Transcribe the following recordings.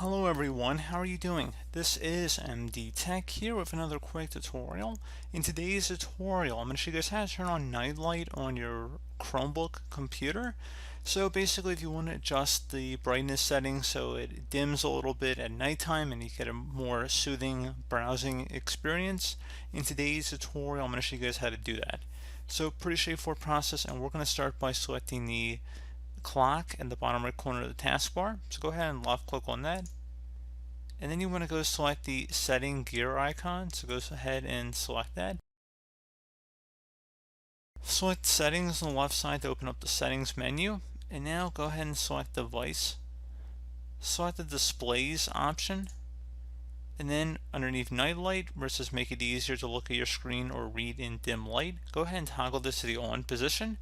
Hello everyone, how are you doing? This is MD Tech here with another quick tutorial. In today's tutorial, I'm going to show you guys how to turn on night light on your Chromebook computer. So basically, if you want to adjust the brightness settings so it dims a little bit at nighttime and you get a more soothing browsing experience, in today's tutorial, I'm going to show you guys how to do that. So pretty straightforward process, and we're going to start by selecting the clock in the bottom right corner of the taskbar. So go ahead and left click on that. And then you want to go select the setting gear icon. So go ahead and select that. Select settings on the left side to open up the settings menu. And now go ahead and select device. Select the displays option. And then underneath night light, where it says make it easier to look at your screen or read in dim light, go ahead and toggle this to the on position.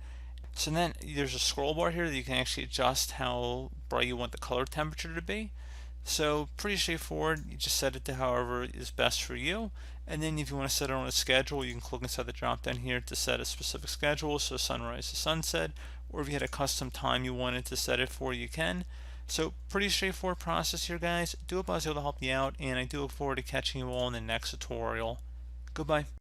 So then there's a scroll bar here that you can actually adjust how bright you want the color temperature to be. So pretty straightforward. You just set it to however is best for you. And then if you want to set it on a schedule, you can click inside the drop down here to set a specific schedule, so sunrise to sunset, or if you had a custom time you wanted to set it for, you can. So pretty straightforward process here, guys. Do hope I was able to help you out, and I do look forward to catching you all in the next tutorial. Goodbye.